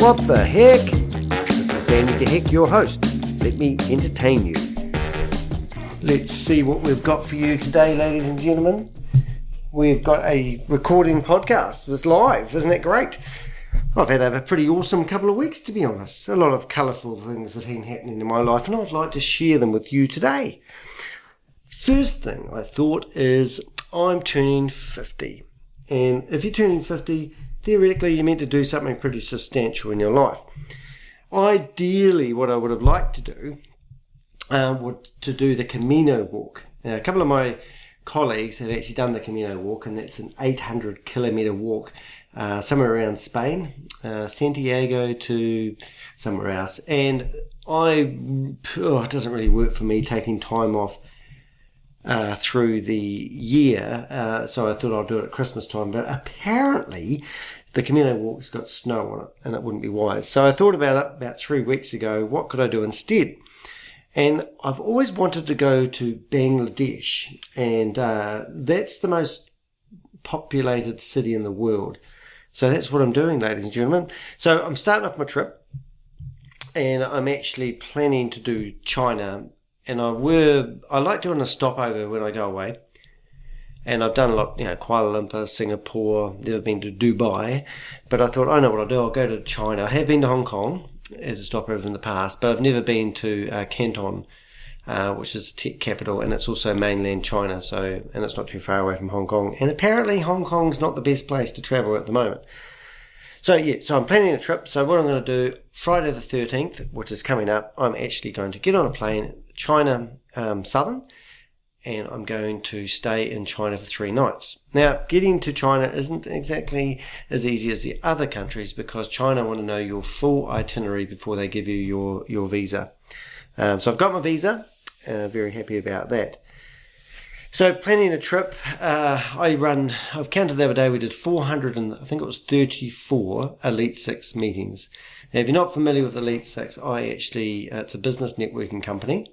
What the heck? This is Danny the Heck, your host. Let me entertain you. Let's see what we've got for you today, ladies and gentlemen. We've got a recording podcast. It's live, isn't that great? I've had a pretty awesome couple of weeks, to be honest. A lot of colourful things have been happening in my life, and I'd like to share them with you today. First thing I thought is I'm turning 50. And if you're turning 50, theoretically you're meant to do something pretty substantial in your life. Ideally, what I would have liked to do was to do the Camino walk. Now, a couple of my colleagues have actually done the Camino walk, and that's an 800 kilometre walk somewhere around Spain, Santiago to somewhere else. And it doesn't really work for me taking time off through the year, so I thought I'd do it at Christmas time. But apparently the Camino walk's got snow on it, and it wouldn't be wise. So I thought about it about 3 weeks ago. What could I do instead? And I've always wanted to go to Bangladesh, and that's the most populated city in the world. So that's what I'm doing, ladies and gentlemen. So I'm starting off my trip, and I'm actually planning to do China. And I like doing a stopover when I go away. And I've done a lot, Kuala Lumpur, Singapore, never been to Dubai. But I thought, I know what I'll do, I'll go to China. I have been to Hong Kong as a stopover in the past, but I've never been to Canton, which is the tech capital, and it's also mainland China, and it's not too far away from Hong Kong. And apparently Hong Kong's not the best place to travel at the moment. So I'm planning a trip. So what I'm going to do, Friday the 13th, which is coming up, I'm actually going to get on a plane, China Southern, and I'm going to stay in China for 3 nights. Now, getting to China isn't exactly as easy as the other countries, because China want to know your full itinerary before they give you your visa. So I've got my visa, very happy about that. So planning a trip, I've counted the other day, we did 34 Elite 6 meetings. Now, if you're not familiar with Elite 6, it's a business networking company.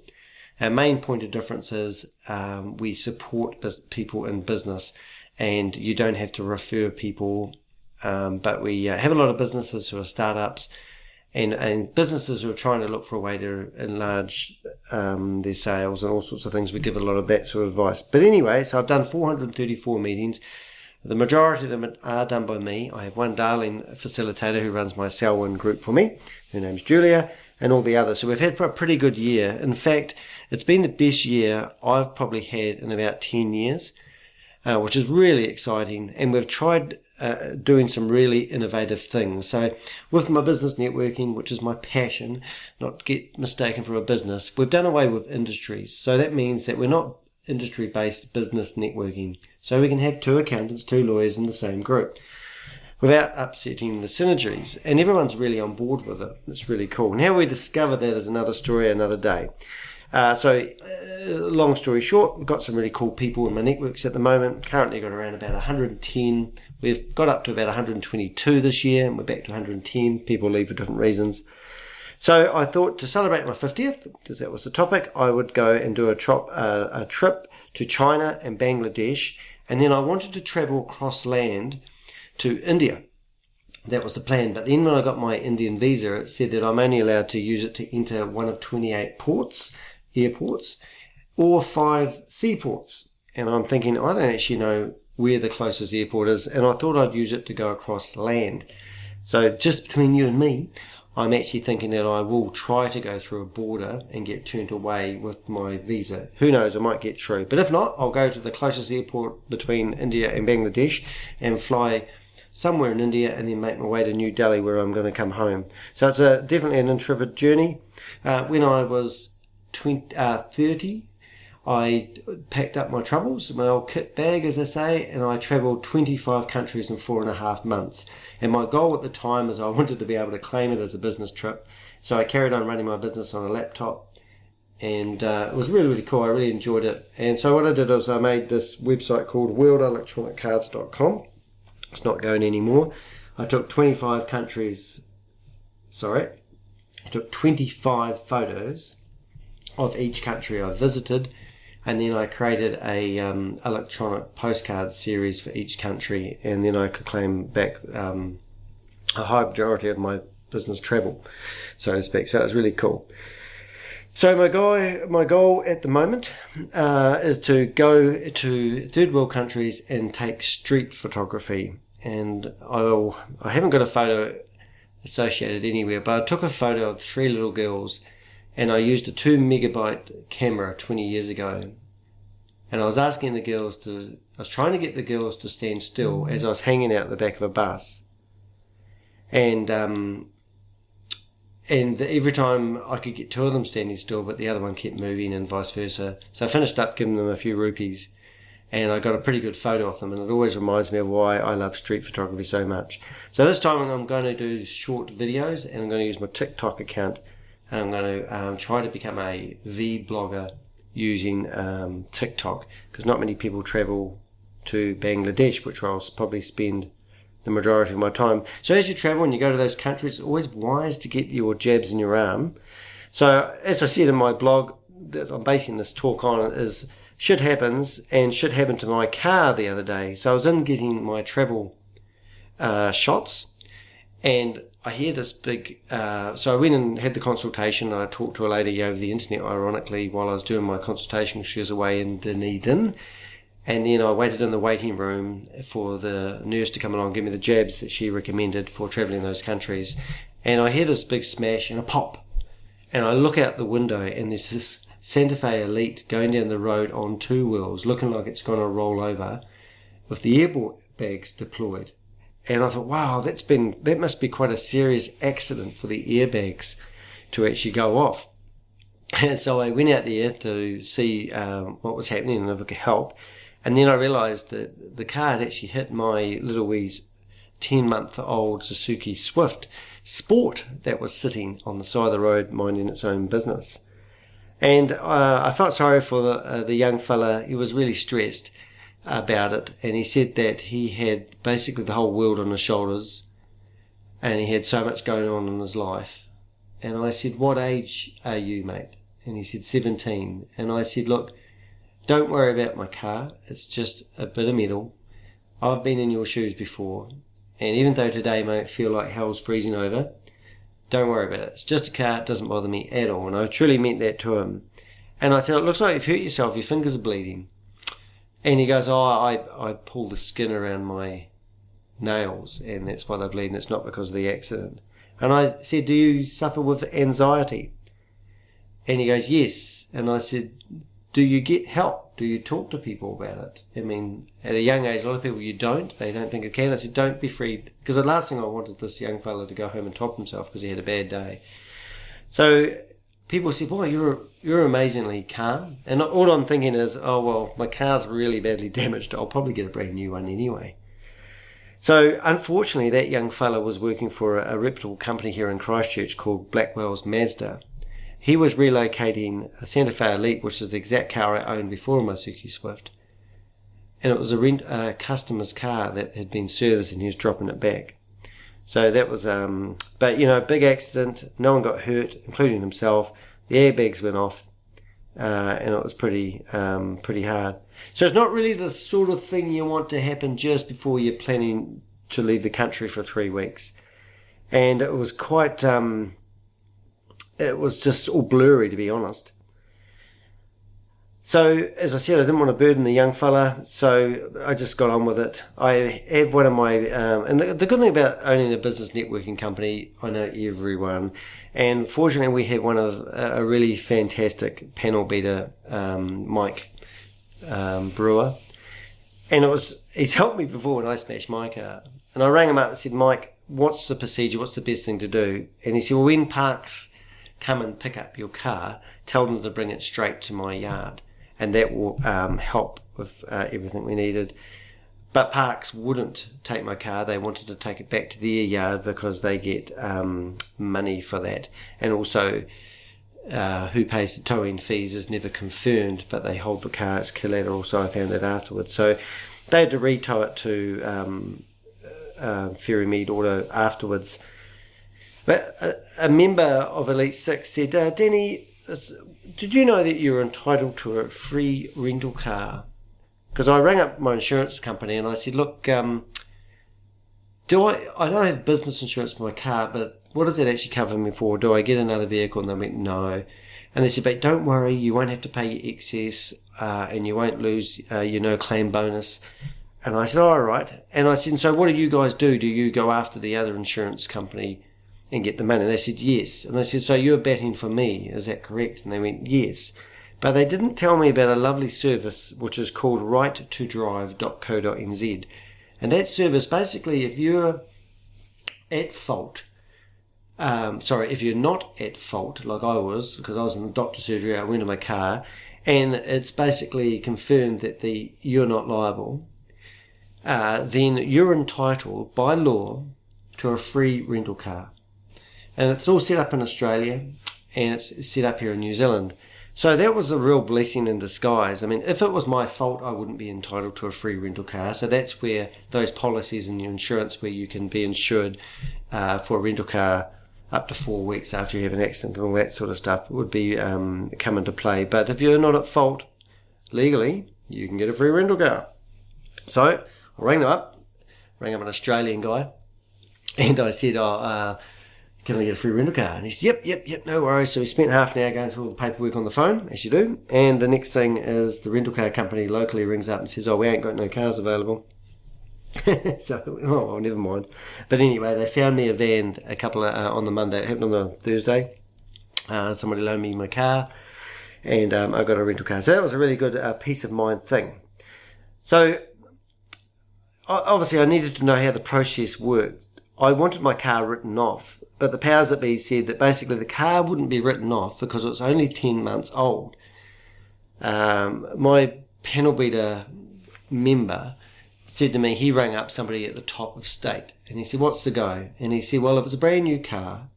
Our main point of difference is we support people in business, and you don't have to refer people, but we have a lot of businesses who are startups and businesses who are trying to look for a way to enlarge their sales and all sorts of things. We give a lot of that sort of advice. But anyway, so I've done 434 meetings. The majority of them are done by me. I have one darling facilitator who runs my Selwyn group for me. Her name's Julia, and all the others. So we've had a pretty good year. In fact, it's been the best year I've probably had in about 10 years, which is really exciting. And we've tried doing some really innovative things. So with my business networking, which is my passion, not to get mistaken for a business, we've done away with industries. So that means that we're not industry-based business networking. So we can have 2 accountants, 2 lawyers in the same group without upsetting the synergies. And everyone's really on board with it. It's really cool. And how we discover that is another story, another day. Long story short, we've got some really cool people in my networks at the moment. Currently got around about 110. We've got up to about 122 this year, and we're back to 110. People leave for different reasons. So I thought to celebrate my 50th, because that was the topic, I would go and do a trip to China and Bangladesh. And then I wanted to travel across land to India. That was the plan. But then when I got my Indian visa, it said that I'm only allowed to use it to enter one of 28 airports, or 5 seaports. And I'm thinking, I don't actually know where the closest airport is, and I thought I'd use it to go across land. So just between you and me, I'm actually thinking that I will try to go through a border and get turned away with my visa. Who knows, I might get through. But if not, I'll go to the closest airport between India and Bangladesh and fly somewhere in India, and then make my way to New Delhi, where I'm going to come home. So it's definitely an intrepid journey. When I was 30, I packed up my troubles, my old kit bag, as I say, and I travelled 25 countries in 4.5 months. And my goal at the time is I wanted to be able to claim it as a business trip. So I carried on running my business on a laptop, and it was really, really cool. I really enjoyed it. And so what I did was I made this website called worldelectroniccards.com. It's not going anymore. I took 25 photos of each country I visited, and then I created a electronic postcard series for each country, and then I could claim back a high majority of my business travel, so to speak. So it was really cool. So my goal at the moment is to go to third world countries and take street photography. And I haven't got a photo associated anywhere, but I took a photo of 3 little girls, and I used a 2 megabyte camera 20 years ago. And I was trying to get the girls to stand still as I was hanging out the back of a bus. And every time I could get 2 of them standing still, but the other one kept moving and vice versa. So I finished up giving them a few rupees, and I got a pretty good photo of them, and it always reminds me of why I love street photography so much. So this time I'm going to do short videos, and I'm going to use my TikTok account, and I'm going to try to become a vlogger using TikTok, because not many people travel to Bangladesh, which I'll probably spend the majority of my time. So as you travel and you go to those countries, it's always wise to get your jabs in your arm. So as I said in my blog that I'm basing this talk on, is shit happens, and shit happened to my car the other day. So I was in getting my travel shots, and I hear this big, so I went and had the consultation. I talked to a lady over the internet, ironically, while I was doing my consultation. She was away in Dunedin. And then I waited in the waiting room for the nurse to come along and give me the jabs that she recommended for travelling in those countries. And I hear this big smash and a pop. And I look out the window, and there's this Santa Fe Elite going down the road on 2 wheels, looking like it's going to roll over, with the airbags deployed. And I thought, wow, that must be quite a serious accident for the airbags to actually go off. And so I went out there to see what was happening and if I could help. And then I realised that the car had actually hit my little wee 10-month-old Suzuki Swift Sport that was sitting on the side of the road minding its own business. And I felt sorry for the young fella. He was really stressed about it, and he said that he had basically the whole world on his shoulders, and he had so much going on in his life. And I said, what age are you, mate? And he said 17. And I said, look, don't worry about my car, it's just a bit of metal. I've been in your shoes before, and even though today might feel like hell's freezing over, don't worry about it. It's just a car, it doesn't bother me at all. And I truly meant that to him. And I said, it looks like you've hurt yourself, your fingers are bleeding. And he goes, I pulled the skin around my nails, and that's why they're bleeding, it's not because of the accident. And I said, do you suffer with anxiety? And he goes, yes. And I said, do you get help? Do you talk to people about it? I mean, at a young age, a lot of people, they don't think it can. I said, don't be freed. Because the last thing I wanted this young fella to go home and top himself because he had a bad day. So people said, boy, you're amazingly calm. And all I'm thinking is, oh, well, my car's really badly damaged. I'll probably get a brand new one anyway. So unfortunately, that young fella was working for a reputable company here in Christchurch called Blackwell's Mazda. He was relocating a Santa Fe Elite, which is the exact car I owned before my Suzuki Swift. And it was a customer's car that had been serviced, and he was dropping it back. So that was, big accident. No one got hurt, including himself. The airbags went off, and it was pretty hard. So it's not really the sort of thing you want to happen just before you're planning to leave the country for 3 weeks. And it was quite... it was just all blurry, to be honest. So, as I said, I didn't want to burden the young fella, so I just got on with it. I have one of my... and the good thing about owning a business networking company, I know everyone. And fortunately, we had one of a really fantastic panel beater, Mike Brewer. And he's helped me before when I smashed my car. And I rang him up and said, Mike, what's the procedure? What's the best thing to do? And he said, well, when Parks come and pick up your car, tell them to bring it straight to my yard, and that will help with everything we needed. But Parks wouldn't take my car. They wanted to take it back to their yard because they get money for that, and also who pays the towing fees is never confirmed, but they hold the car as collateral, so I found that afterwards. So they had to re-tow it to Ferrymead Auto afterwards. But a member of Elite 6 said, Danny, did you know that you're entitled to a free rental car? Because I rang up my insurance company and I said, look, I don't have business insurance for my car, but what does that actually cover me for? Do I get another vehicle? And they went, no. And they said, but don't worry, you won't have to pay your excess, and you won't lose your no-claim bonus. And I said, all right. And I said, so what do you guys do? Do you go after the other insurance company and get the money? And they said, yes. And I said, so you're batting for me, is that correct? And they went, yes. But they didn't tell me about a lovely service which is called right2drive.co.nz. And that service, basically, if you're at fault, if you're not at fault, like I was, because I was in the doctor's surgery, I went in my car, and it's basically confirmed that you're not liable, then you're entitled by law to a free rental car. And it's all set up in Australia, and it's set up here in New Zealand. So that was a real blessing in disguise. I mean, if it was my fault, I wouldn't be entitled to a free rental car. So that's where those policies in your insurance, where you can be insured for a rental car up to 4 weeks after you have an accident and all that sort of stuff, would be come into play. But if you're not at fault legally, you can get a free rental car. So I rang an Australian guy, and I said, can I get a free rental car? And he said, yep, no worries. So we spent half an hour going through all the paperwork on the phone, as you do. And the next thing is the rental car company locally rings up and says, we ain't got no cars available. So, well, never mind. But anyway, they found me a van on the Monday. It happened on the Thursday. Somebody loaned me my car, and I got a rental car. So that was a really good peace of mind thing. So obviously I needed to know how the process worked. I wanted my car written off, but the powers that be said that basically the car wouldn't be written off because it was only 10 months old. My panel beater member said to me, he rang up somebody at the top of state, and he said, what's the go? And he said, well, if it's a brand new car,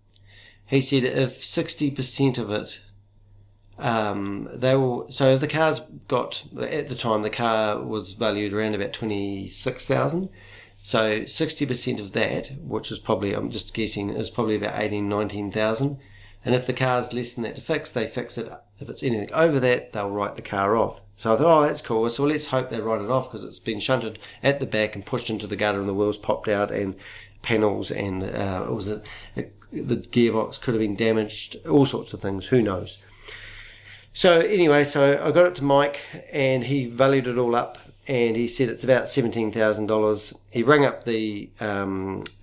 he said if 60% of it, so if the car's got, at the time the car was valued around about 26,000, so 60% of that, which is probably, I'm just guessing, is probably about 19,000. And if the car's less than that to fix, they fix it. If it's anything over that, they'll write the car off. So I thought, that's cool. So let's hope they write it off, because it's been shunted at the back and pushed into the gutter, and the wheels popped out, and panels, and the gearbox could have been damaged, all sorts of things, who knows. So anyway, so I got it to Mike, and he valued it all up, and he said it's about $17,000. He rang up the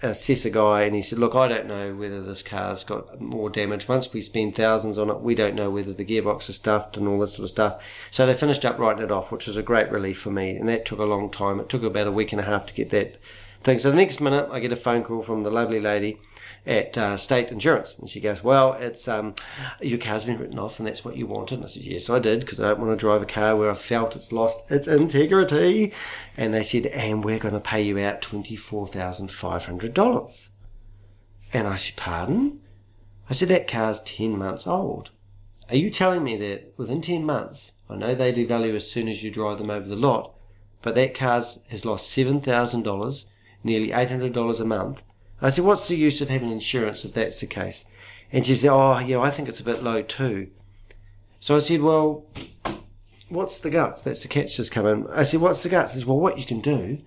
assessor guy, and he said, look, I don't know whether this car's got more damage. Once we spend thousands on it, we don't know whether the gearbox is stuffed and all this sort of stuff. So they finished up writing it off, which was a great relief for me, and that took a long time. It took about a week and a half to get that thing. So the next minute, I get a phone call from the lovely lady at State Insurance, and she goes, well, it's your car's been written off, and that's what you wanted. And I said, yes, I did, because I don't want to drive a car where I felt it's lost its integrity. And they said, and we're going to pay you out $24,500. And I said, pardon? I said, that car's 10 months old. Are you telling me that within 10 months, I know they devalue as soon as you drive them over the lot, but that car has lost $7,000, nearly $800 a month? I said, what's the use of having insurance if that's the case? And she said, oh, yeah, I think it's a bit low too. So I said, well, what's the guts? That's the catch that's come in. I said, what's the guts? She said, well, what you can do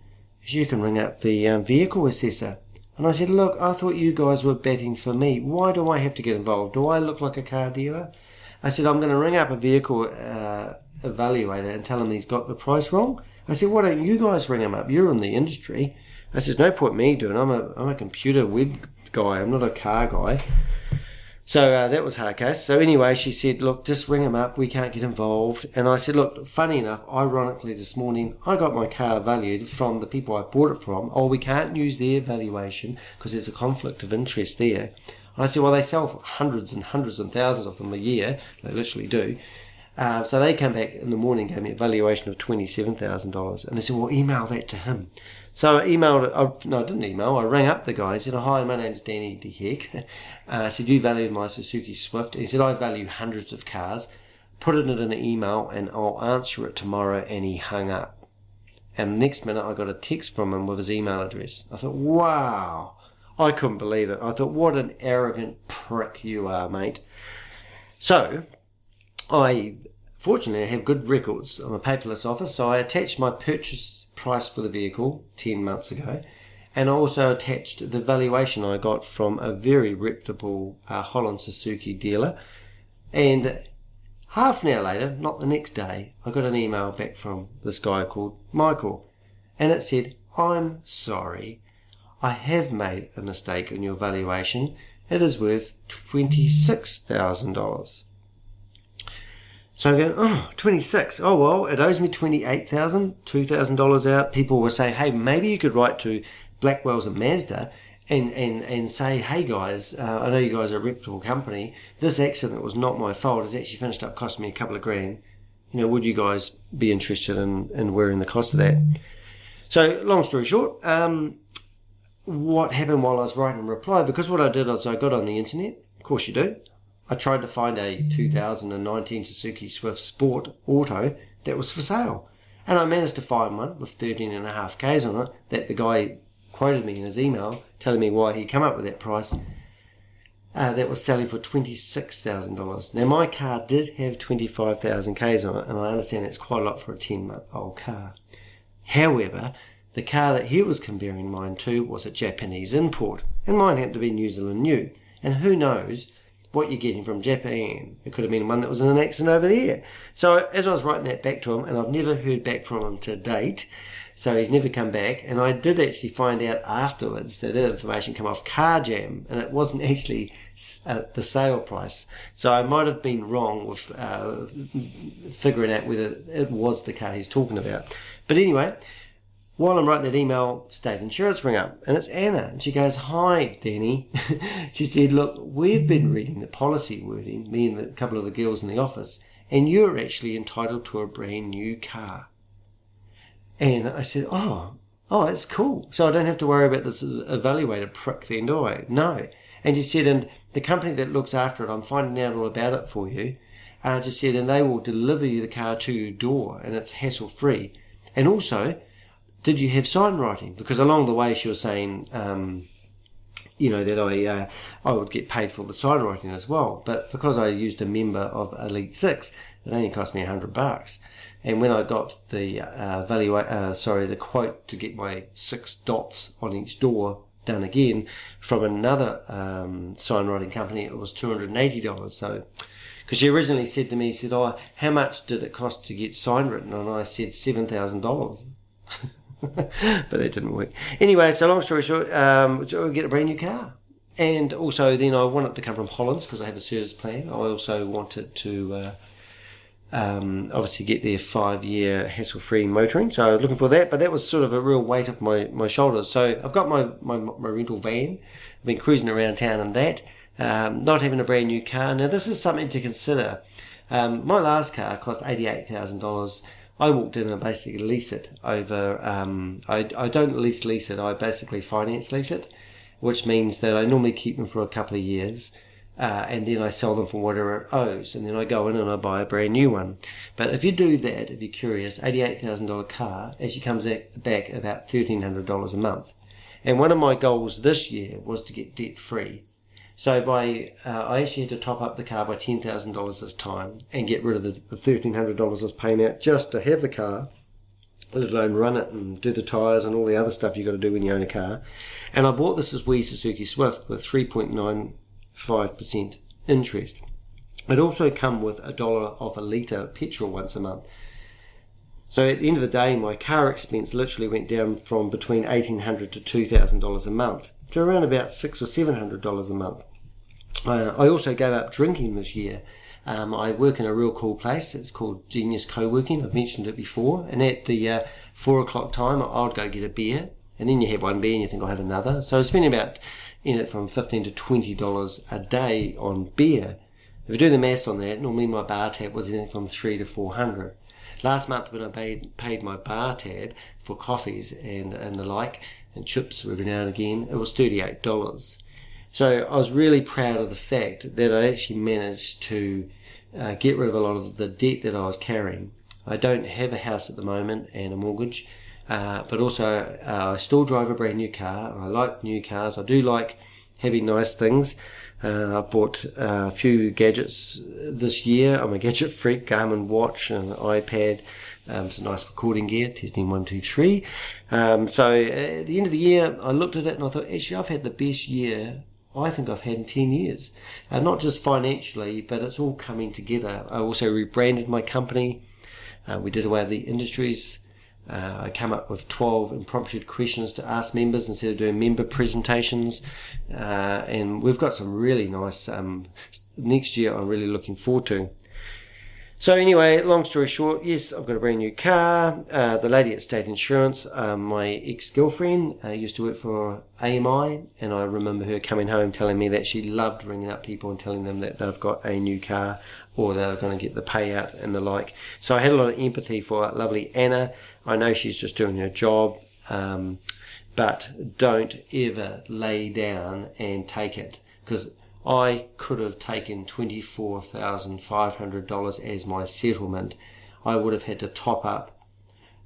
is you can ring up the vehicle assessor. And I said, look, I thought you guys were batting for me. Why do I have to get involved? Do I look like a car dealer? I said, I'm going to ring up a vehicle evaluator and tell him he's got the price wrong. I said, why don't you guys ring him up? You're in the industry. I said, no point me doing it. I'm a computer web guy. I'm not a car guy. So that was her case. So anyway, she said, look, just ring him up. We can't get involved. And I said, look, funny enough, ironically this morning, I got my car valued from the people I bought it from. Oh, we can't use their valuation because there's a conflict of interest there. And I said, well, they sell hundreds and hundreds and thousands of them a year. They literally do. So they came back in the morning, gave me a valuation of $27,000. And they said, well, email that to him. So I emailed, I didn't email, I rang up the guy. He said, hi, my name's Danny DeHeck. I said, you valued my Suzuki Swift. He said, I value hundreds of cars. Put it in an email and I'll answer it tomorrow. And he hung up. And the next minute I got a text from him with his email address. I thought, wow, I couldn't believe it. I thought, what an arrogant prick you are, mate. So I fortunately have good records. I'm a paperless office, so I attached my purchase price for the vehicle 10 months ago, And I also attached the valuation I got from a very reputable Holland Suzuki dealer. And half an hour later, not the next day, I got an email back from this guy called Michael. And it said, "I'm sorry, I have made a mistake on your valuation. It is worth $26,000. So I'm going, oh, 26. Oh, well, it owes me $28,000, $2,000 out. People will say, hey, maybe you could write to Blackwell's and Mazda and say, hey, guys, I know you guys are a reputable company. This accident was not my fault. It's actually finished up costing me a couple of grand. Would you guys be interested in wearing the cost of that? So, long story short, what happened while I was writing a reply, because what I did was I got on the internet, of course you do, I tried to find a 2019 Suzuki Swift Sport Auto that was for sale. And I managed to find one with 13.5 Ks on it that the guy quoted me in his email, telling me why he come up with that price. That was selling for $26,000. Now my car did have 25,000 Ks on it, and I understand that's quite a lot for a 10-month-old car. However, the car that he was comparing mine to was a Japanese import, and mine happened to be New Zealand new. And who knows what you're getting from Japan? It could have been one that was in an accident over there. So as I was writing that back to him, and I've never heard back from him to date, so he's never come back, and I did actually find out afterwards that that information came off Car Jam, and it wasn't actually the sale price. So I might have been wrong with figuring out whether it was the car he's talking about. But anyway, while I'm writing that email, State Insurance ring up, and it's Anna, and she goes, "Hi, Danny." She said, "Look, we've been reading the policy wording, me and a couple of the girls in the office, and you're actually entitled to a brand new car." And I said, oh, that's cool. So I don't have to worry about this evaluated prick then, do I? No. And she said, and the company that looks after it, I'm finding out all about it for you. Just said, and they will deliver you the car to your door, and it's hassle-free. And also, did you have sign writing? Because along the way she was saying, that I would get paid for the sign writing as well. But because I used a member of Elite 6, it only cost me $100. And when I got the the quote to get my 6 dots on each door done again from another sign writing company, it was $280. So, because she originally said to me, "Oh, how much did it cost to get sign written?" And I said $7,000. But that didn't work. Anyway, so long story short, we get a brand new car. And also then I want it to come from Holland because I have a service plan. I also wanted to obviously get their 5-year hassle-free motoring. So I was looking for that, but that was sort of a real weight off my shoulders. So I've got my rental van. I've been cruising around town in that, not having a brand new car. Now this is something to consider. My last car cost $88,000. I walked in and basically lease it over, I don't lease it, I basically finance lease it, which means that I normally keep them for a couple of years, and then I sell them for whatever it owes, and then I go in and I buy a brand new one. But if you do that, if you're curious, $88,000 car actually comes back at about $1,300 a month. And one of my goals this year was to get debt free. So I actually had to top up the car by $10,000 this time and get rid of the $1,300 I was paying out just to have the car, let alone run it and do the tyres and all the other stuff you got to do when you own a car. And I bought this as wee Suzuki Swift with 3.95% interest. It also come with $1 off a litre petrol once a month. So at the end of the day, my car expense literally went down from between $1,800 to $2,000 a month to around about $600 or $700 a month. I also gave up drinking this year. I work in a real cool place. It's called Genius Co-working. I've mentioned it before. And at the 4 o'clock time, I would go get a beer. And then you have one beer and you think I'll have another. So I was spending about from $15 to $20 a day on beer. If you do the maths on that, normally my bar tab was anything from $300 to $400. Last month when I paid my bar tab for coffees and the like, and chips every now and again, it was $38. So I was really proud of the fact that I actually managed to get rid of a lot of the debt that I was carrying. I don't have a house at the moment and a mortgage, but also I still drive a brand new car. I like new cars. I do like having nice things. I bought a few gadgets this year. I'm a gadget freak, Garmin watch and an iPad, some nice recording gear, testing 1, 2, 3. So at the end of the year, I looked at it and I thought, actually, I've had the best year I think I've had in 10 years. Not just financially, but it's all coming together. I also rebranded my company. We did away with the industries. I came up with 12 impromptu questions to ask members instead of doing member presentations. And we've got some really nice next year I'm really looking forward to. So anyway, long story short, yes, I've got a brand new car. The lady at State Insurance, my ex-girlfriend, used to work for AMI, and I remember her coming home telling me that she loved ringing up people and telling them that they've got a new car or they're going to get the payout and the like. So I had a lot of empathy for lovely Anna. I know she's just doing her job, but don't ever lay down and take it, because I could have taken $24,500 as my settlement. I would have had to top up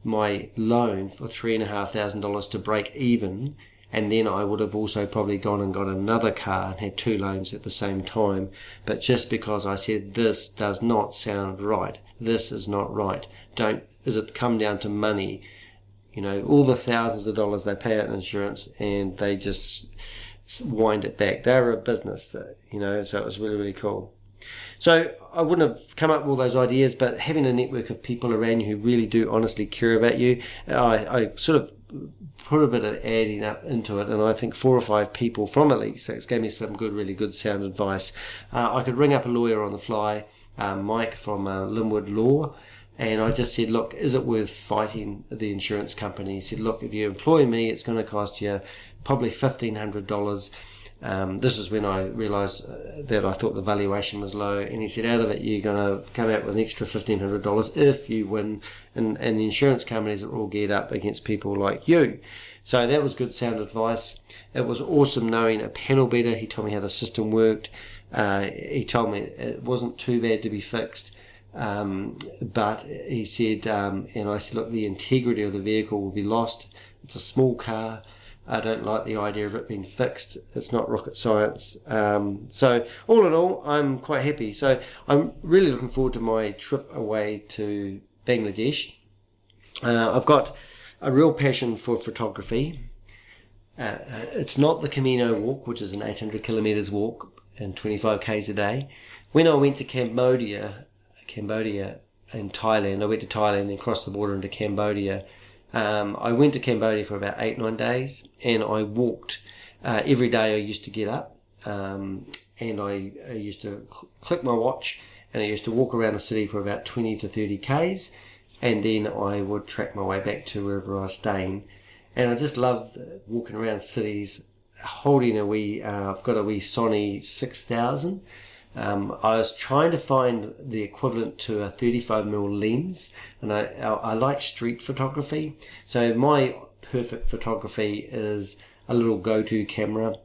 my loan for $3,500 to break even, and then I would have also probably gone and got another car and had 2 loans at the same time. But just because I said this does not sound right, this is not right, does it come down to money? You know, all the thousands of dollars they pay out in insurance and they just wind it back. They're a business, you know, so it was really, really cool. So I wouldn't have come up with all those ideas, but having a network of people around you who really do honestly care about you, I sort of put a bit of adding up into it, and I think 4 or 5 people from Elite 6 gave me some really good sound advice. I could ring up a lawyer on the fly, Mike from Linwood Law, and I just said, look, is it worth fighting the insurance company? He said, look, if you employ me, it's going to cost you probably $1,500. This is when I realised that I thought the valuation was low, and he said, out of it you're going to come out with an extra $1,500 if you win, and the insurance companies are all geared up against people like you. So that was good sound advice. It was awesome knowing a panel beater. He told me how the system worked. He told me it wasn't too bad to be fixed, but he said, and I said, look, the integrity of the vehicle will be lost. It's a small car. I don't like the idea of it being fixed. It's not rocket science. So all in all, I'm quite happy. So I'm really looking forward to my trip away to Bangladesh. I've got a real passion for photography. It's not the Camino walk, which is an 800 kilometers walk and 25 k's a day. When I went to Cambodia and Thailand, I went to Thailand and crossed the border into Cambodia. I went to Cambodia for about 8-9 days, and I walked every day. I used to get up and I used to click my watch, and I used to walk around the city for about 20 to 30 k's, and then I would track my way back to wherever I was staying. And I just loved walking around cities, holding I've got a wee Sony 6000. I was trying to find the equivalent to a 35mm lens, and I like street photography. So my perfect photography is a little go-to camera.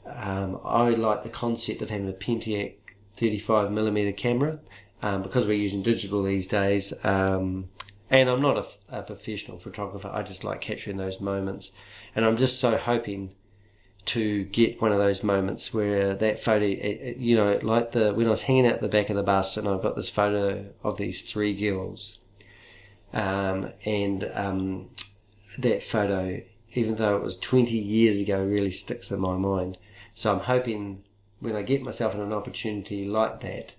I like the concept of having a Pentax 35mm camera, because we're using digital these days. And I'm not a professional photographer. I just like capturing those moments, and I'm just so hoping to get one of those moments where that photo, you know, like when I was hanging out the back of the bus and I've got this photo of these 3 girls, and that photo, even though it was 20 years ago, really sticks in my mind. So I'm hoping when I get myself in an opportunity like that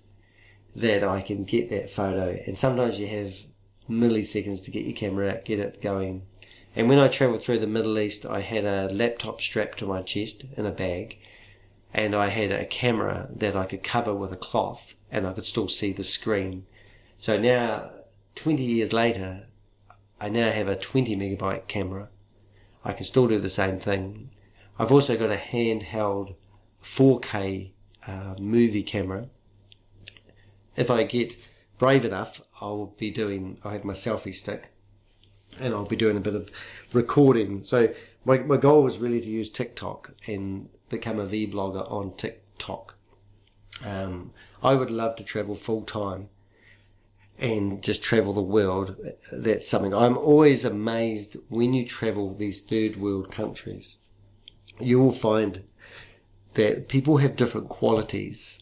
I can get that photo. And sometimes you have milliseconds to get your camera out, get it going. And when I travelled through the Middle East, I had a laptop strapped to my chest in a bag, and I had a camera that I could cover with a cloth, and I could still see the screen. So now, 20 years later, I now have a 20 megabyte camera. I can still do the same thing. I've also got a handheld 4K movie camera. If I get brave enough, I'll have my selfie stick, and I'll be doing a bit of recording. So my goal was really to use TikTok and become a vlogger on TikTok. I would love to travel full time and just travel the world. That's something I'm always amazed when you travel these third world countries. You will find that people have different qualities.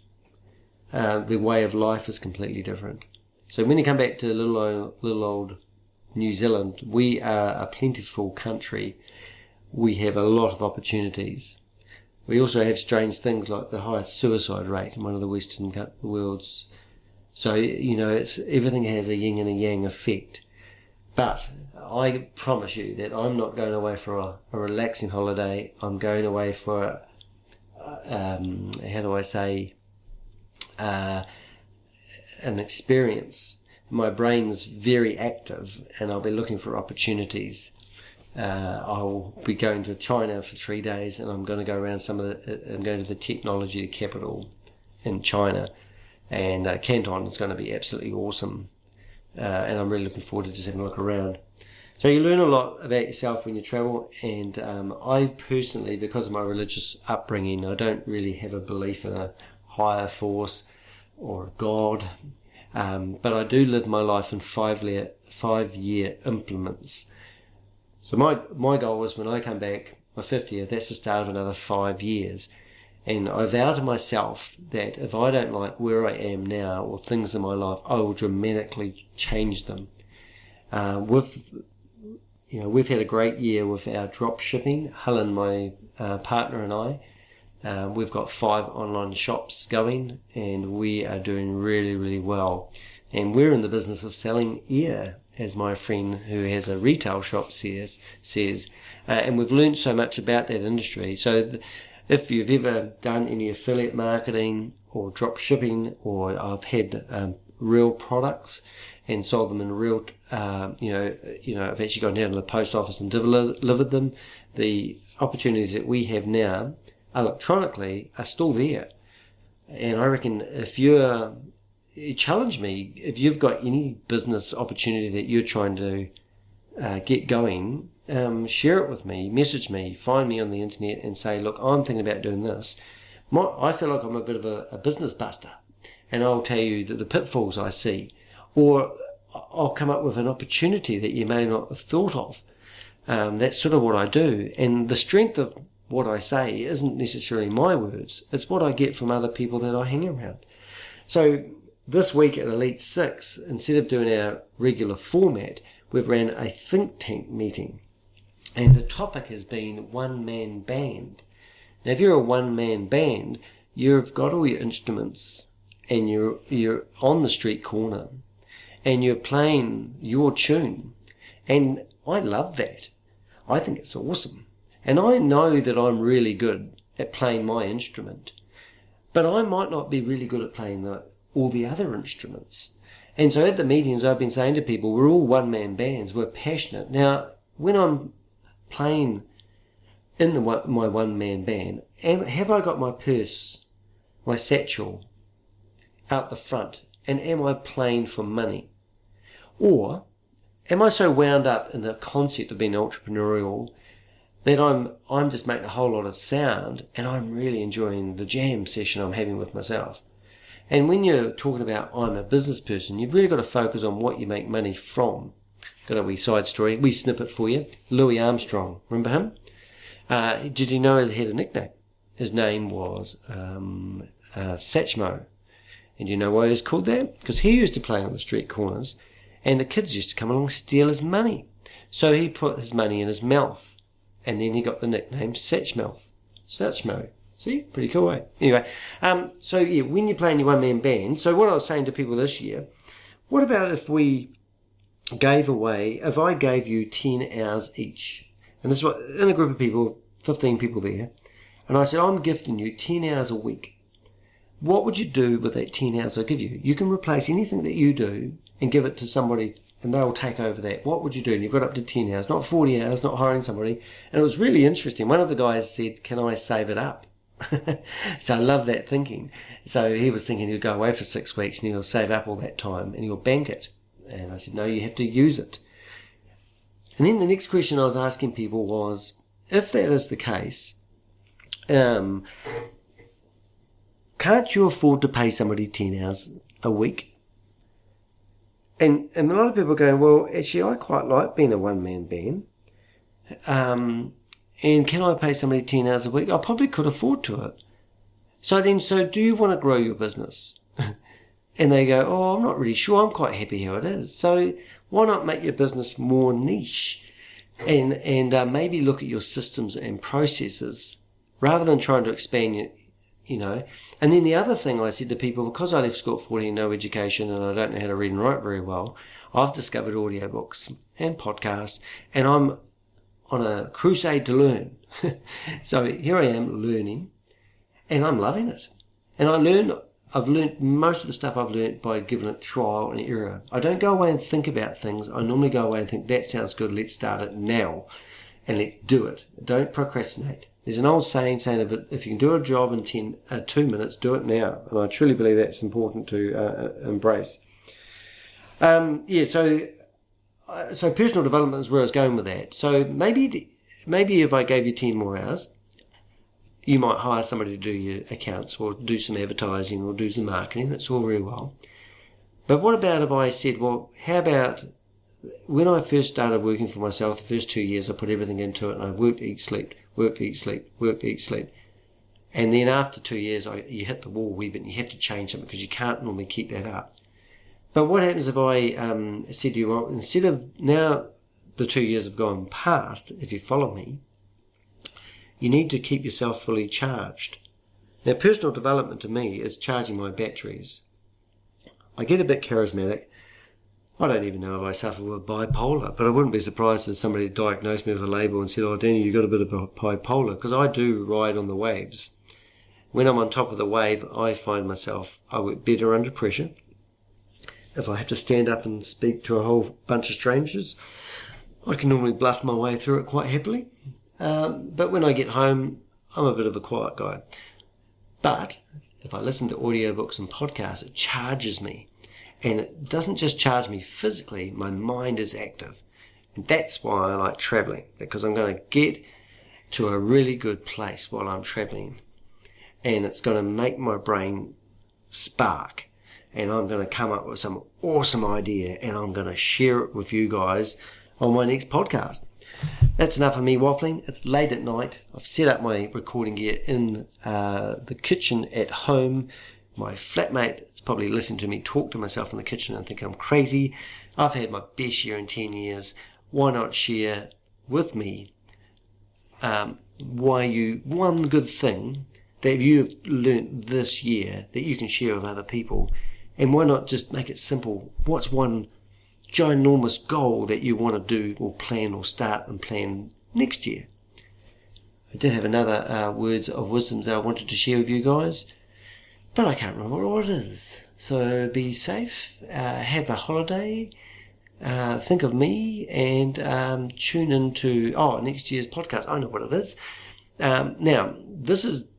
The way of life is completely different. So when you come back to little old New Zealand, we are a plentiful country. We have a lot of opportunities. We also have strange things like the highest suicide rate in one of the Western worlds. So, everything has a yin and a yang effect. But I promise you that I'm not going away for a relaxing holiday. I'm going away for, an experience. My brain's very active, and I'll be looking for opportunities. I'll be going to China for 3 days, and I'm going to go around I'm going to the technology capital in China, and Canton is going to be absolutely awesome, and I'm really looking forward to just having a look around. So you learn a lot about yourself when you travel, and I personally, because of my religious upbringing, I don't really have a belief in a higher force or a God, but I do live my life in 5-year implements. So my goal was, when I come back, my 50th, that's the start of another 5 years. And I vow to myself that if I don't like where I am now or things in my life, I will dramatically change them. We've had a great year with our drop shipping. Helen, my partner, and I, we've got 5 online shops going, and we are doing really, really well. And we're in the business of selling ear, as my friend who has a retail shop says. And we've learned so much about that industry. So if you've ever done any affiliate marketing or drop shipping, or I've had real products and sold them in real, I've actually gone down to the post office and delivered them. The opportunities that we have now electronically are still there. And I reckon if you challenge me, if you've got any business opportunity that you're trying to get going, share it with me, message me, find me on the internet and say, look, I'm thinking about doing this. I feel like I'm a bit of a business buster, and I'll tell you the pitfalls I see, or I'll come up with an opportunity that you may not have thought of. That's sort of what I do. And the strength of what I say isn't necessarily my words, it's what I get from other people that I hang around. So this week at Elite 6, instead of doing our regular format, we've ran a think tank meeting. And the topic has been one-man band. Now, if you're a one-man band, you've got all your instruments, and you're on the street corner, and you're playing your tune. And I love that. I think it's awesome. And I know that I'm really good at playing my instrument, but I might not be really good at playing all the other instruments. And so at the meetings, I've been saying to people, we're all one-man bands, we're passionate. Now, when I'm playing in my one-man band, have I got my purse, my satchel, out the front, and am I playing for money? Or am I so wound up in the concept of being entrepreneurial that I'm just making a whole lot of sound, and I'm really enjoying the jam session I'm having with myself? And when you're talking about I'm a business person, you've really got to focus on what you make money from. Got a wee side story, wee snippet for you. Louis Armstrong, remember him? Did you know he had a nickname? His name was Satchmo. And you know why he was called that? Because he used to play on the street corners, and the kids used to come along and steal his money. So he put his money in his mouth, and then he got the nickname Satchmo. See? Pretty cool, eh? Anyway, so yeah, when you're playing your one-man band, so what I was saying to people this year, what about if I gave you 10 hours each? And this is what, in a group of people, 15 people there, and I said, I'm gifting you 10 hours a week. What would you do with that 10 hours I give you? You can replace anything that you do and give it to somebody, and they'll take over that. What would you do? And you've got up to 10 hours, not 40 hours, not hiring somebody. And it was really interesting. One of the guys said, can I save it up? So I love that thinking. So he was thinking he'd go away for 6 weeks and he'll save up all that time and he'll bank it. And I said, no, you have to use it. And then the next question I was asking people was, if that is the case, can't you afford to pay somebody 10 hours a week? And a lot of people are going, well, actually, I quite like being a one-man band. And can I pay somebody 10 hours a week? I probably could afford to it. So do you want to grow your business? And they go, oh, I'm not really sure. I'm quite happy how it is. So Why not make your business more niche and maybe look at your systems and processes rather than trying to expand your. And then the other thing I said to people, because I left school at 14, no education, and I don't know how to read and write very well, I've discovered audiobooks and podcasts, and I'm on a crusade to learn. So here I am learning, and I'm loving it. And I've learned most of the stuff I've learned by giving it trial and error. I don't go away and think about things. I normally go away and think, that sounds good, let's start it now, and let's do it. Don't procrastinate. There's an old saying if you can do a job in 2 minutes, do it now. And I truly believe that's important to embrace. So personal development is where I was going with that. So maybe if I gave you 10 more hours, you might hire somebody to do your accounts or do some advertising or do some marketing. That's all very well. But what about if I said, well, how about when I first started working for myself, the first 2 years, I put everything into it and I worked, eat, sleep, worked, eat, sleep, worked, eat, sleep. And then after 2 years, you hit the wall a wee bit and you have to change something because you can't normally keep that up. But what happens if I said to you, well, instead of now the 2 years have gone past, if you follow me, you need to keep yourself fully charged. Now, personal development to me is charging my batteries. I get a bit charismatic. I don't even know if I suffer with bipolar, but I wouldn't be surprised if somebody diagnosed me with a label and said, oh, Danny, you've got a bit of bipolar, because I do ride on the waves. When I'm on top of the wave, I find myself, I work better under pressure. If I have to stand up and speak to a whole bunch of strangers, I can normally bluff my way through it quite happily. But when I get home, I'm a bit of a quiet guy. But if I listen to audiobooks and podcasts, it charges me. And it doesn't just charge me physically, my mind is active. And that's why I like traveling, because I'm going to get to a really good place while I'm traveling. And it's going to make my brain spark. And I'm going to come up with some awesome idea, and I'm going to share it with you guys on my next podcast. That's enough of me waffling. It's late at night. I've set up my recording gear in the kitchen at home. My flatmate is probably listening to me talk to myself in the kitchen and thinking I'm crazy. I've had my best year in 10 years. Why not share with me one good thing that you've learnt this year that you can share with other people? And why not just make it simple? What's one ginormous goal that you want to do or plan or start and plan next year? I did have another words of wisdom that I wanted to share with you guys, but I can't remember what it is. So be safe, have a holiday, think of me, and tune into next year's podcast. I know what it is. Now, this is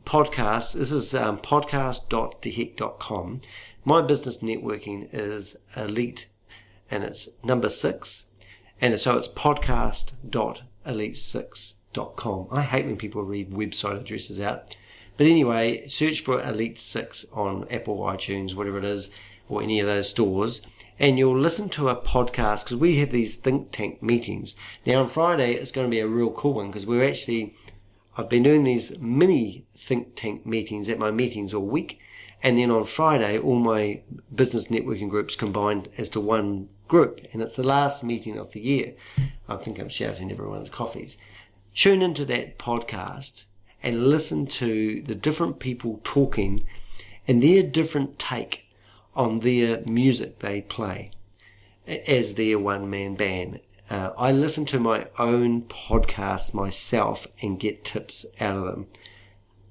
podcast. This is podcast.theheck.com. My business networking is Elite, and it's number 6, and so it's podcast.elite6.com. I hate when people read website addresses out, but anyway, search for Elite 6 on Apple, iTunes, whatever it is, or any of those stores, and you'll listen to a podcast, because we have these think tank meetings. Now on Friday it's going to be a real cool one, because I've been doing these mini think tank meetings at my meetings all week, and then on Friday all my business networking groups combined as to one group, and it's the last meeting of the year. I think I'm shouting everyone's coffees. Tune into that podcast and listen to the different people talking and their different take on their music they play as their one-man band. I listen to my own podcasts myself and get tips out of them.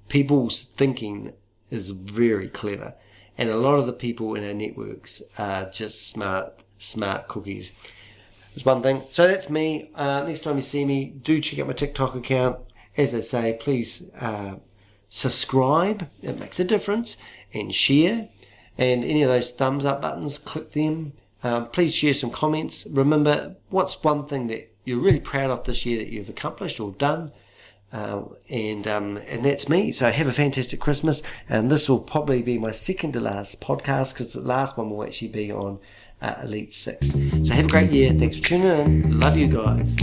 People's thinking is very clever, and a lot of the people in our networks are just smart cookies. That's one thing. So that's me. Next time you see me, do check out my TikTok account. As I say, please subscribe. It makes a difference. And share. And any of those thumbs up buttons, click them. Please share some comments. Remember, what's one thing that you're really proud of this year that you've accomplished or done? And that's me. So have a fantastic Christmas. And this will probably be my second to last podcast, because the last one will actually be on Elite 6. So have a great year. Thanks for tuning in. Love you guys.